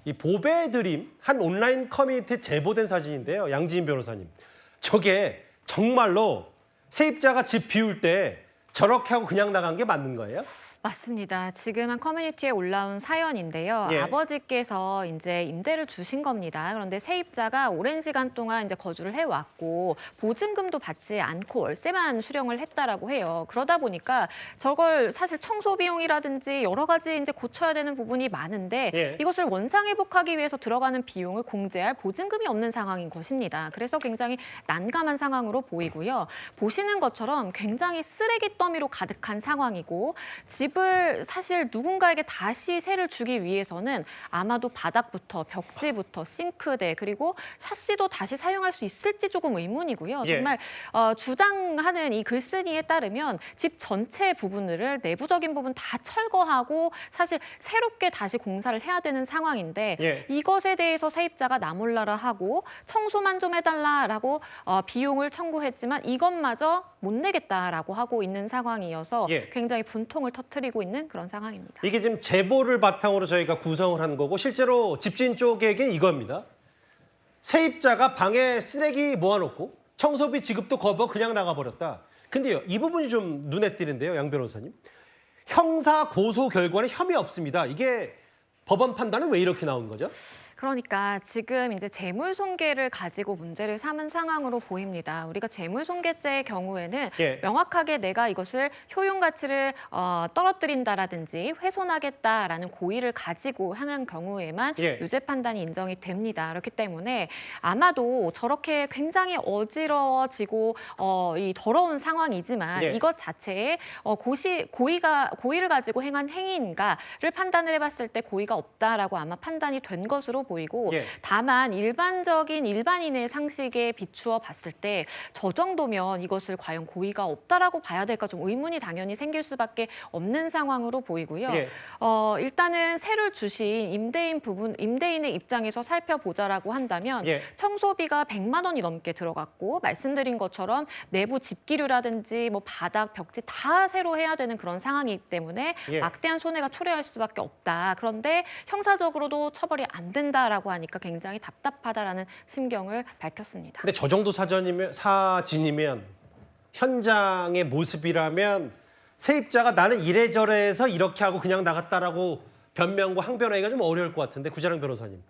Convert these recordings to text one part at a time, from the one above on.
이 보배 드림 한 온라인 커뮤니티에 제보된 사진인데요. 양지인 변호사님. 저게 정말로 세입자가 집 비울 때 저렇게 하고 그냥 나간 게 맞는 거예요? 맞습니다. 지금 한 커뮤니티에 올라온 사연인데요. 예. 아버지께서 이제 임대를 주신 겁니다. 그런데 세입자가 오랜 시간 동안 이제 거주를 해왔고 보증금도 받지 않고 월세만 수령을 했다라고 해요. 그러다 보니까 저걸 사실 청소 비용이라든지 여러 가지 이제 고쳐야 되는 부분이 많은데 예. 이것을 원상 회복하기 위해서 들어가는 비용을 공제할 보증금이 없는 상황인 것입니다. 그래서 굉장히 난감한 상황으로 보이고요. 보시는 것처럼 굉장히 쓰레기 더미로 가득한 상황이고 집을 사실 누군가에게 다시 세를 주기 위해서는 아마도 바닥부터 벽지부터 싱크대 그리고 샤시도 다시 사용할 수 있을지 조금 의문이고요. 예. 정말 주장하는 이 글쓴이에 따르면 집 전체 부분을 내부적인 부분 다 철거하고 사실 새롭게 다시 공사를 해야 되는 상황인데 예. 이것에 대해서 세입자가 나몰라라 하고 청소만 좀 해달라라고 비용을 청구했지만 이것마저 못 내겠다라고 하고 있는 상황이어서 예. 굉장히 분통을 터뜨리고 있는 그런 상황입니다. 이게 지금 제보를 바탕으로 저희가 구성을 한 거고 실제로 집주인 쪽에게 이겁니다. 세입자가 방에 쓰레기 모아놓고 청소비 지급도 거부하고 그냥 나가버렸다. 근데요, 이 부분이 좀 눈에 띄는데요, 양 변호사님. 형사 고소 결과는 혐의 없습니다. 이게 법원 판단은 왜 이렇게 나온 거죠? 그러니까 지금 이제 재물손괴를 가지고 문제를 삼은 상황으로 보입니다. 우리가 재물손괴죄의 경우에는 예. 명확하게 내가 이것을 효용 가치를 떨어뜨린다라든지 훼손하겠다라는 고의를 가지고 향한 경우에만 예. 유죄 판단이 인정이 됩니다. 그렇기 때문에 아마도 저렇게 굉장히 어지러워지고 이 더러운 상황이지만 예. 이것 자체에 고의를 가지고 행한 행위인가를 판단을 해봤을 때 고의가 없다라고 아마 판단이 된 것으로 보이고 예. 다만 일반인의 상식에 비추어 봤을 때 저 정도면 이것을 과연 고의가 없다라고 봐야 될까 좀 의문이 당연히 생길 수밖에 없는 상황으로 보이고요. 예. 일단은 세를 주신 임대인의 입장에서 살펴보자라고 한다면 예. 청소비가 100만 원이 넘게 들어갔고 말씀드린 것처럼 내부 집기류라든지 뭐 바닥, 벽지 다 새로 해야 되는 그런 상황이기 때문에 예. 막대한 손해가 초래할 수밖에 없다. 그런데 형사적으로도 처벌이 안 된다라고 하니까 굉장히 답답하다라는 심경을 밝혔습니다. 근데 저 정도 사진이면 현장의 모습이라면 세입자가 나는 이래저래 해서 이렇게 하고 그냥 나갔다라고 변명과 항변하기가 좀 어려울 것 같은데 구자랑 변호사님.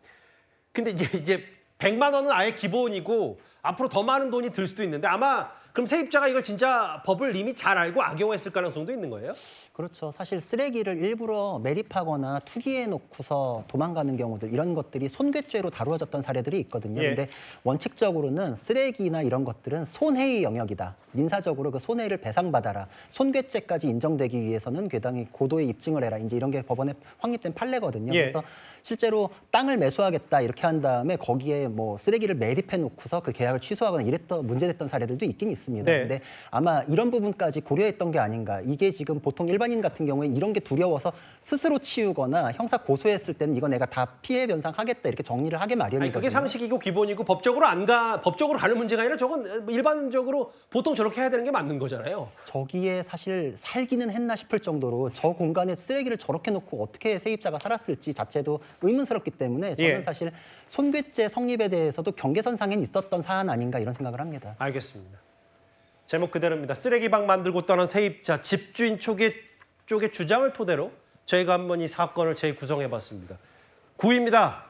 근데 이제 100만 원은 아예 기본이고 앞으로 더 많은 돈이 들 수도 있는데 아마 그럼 세입자가 이걸 진짜 법을 이미 잘 알고 악용했을 가능성도 있는 거예요? 그렇죠. 사실 쓰레기를 일부러 매립하거나 투기해 놓고서 도망가는 경우들 이런 것들이 손괴죄로 다루어졌던 사례들이 있거든요. 예. 근데 원칙적으로는 쓰레기나 이런 것들은 손해의 영역이다. 민사적으로 그 손해를 배상받아라. 손괴죄까지 인정되기 위해서는 괴당히 고도의 입증을 해라. 이제 이런 게 법원에 확립된 판례거든요. 예. 그래서 실제로 땅을 매수하겠다 이렇게 한 다음에 거기에 뭐 쓰레기를 매립해 놓고서 그 계약을 취소하거나 이랬던 문제됐던 사례들도 있긴 있습니다. 네. 근데 아마 이런 부분까지 고려했던 게 아닌가. 이게 지금 보통 일반인 같은 경우에 이런 게 두려워서 스스로 치우거나 형사 고소했을 때는 이거 내가 다 피해 변상하겠다 이렇게 정리를 하게 마련이거든요. 아니, 그게 상식이고 기본이고 법적으로 가는 문제가 아니라 저건 일반적으로 보통 저렇게 해야 되는 게 맞는 거잖아요. 저기에 사실 살기는 했나 싶을 정도로 저 공간에 쓰레기를 저렇게 놓고 어떻게 세입자가 살았을지 자체도 의문스럽기 때문에 저는 예. 사실 손괴죄 성립에 대해서도 경계선상에 있었던 사안 아닌가 이런 생각을 합니다. 알겠습니다. 제목 그대로입니다. 쓰레기방 만들고 떠난 세입자, 집주인 쪽의 주장을 토대로 저희가 한번 이 사건을 재구성해봤습니다. 9위입니다.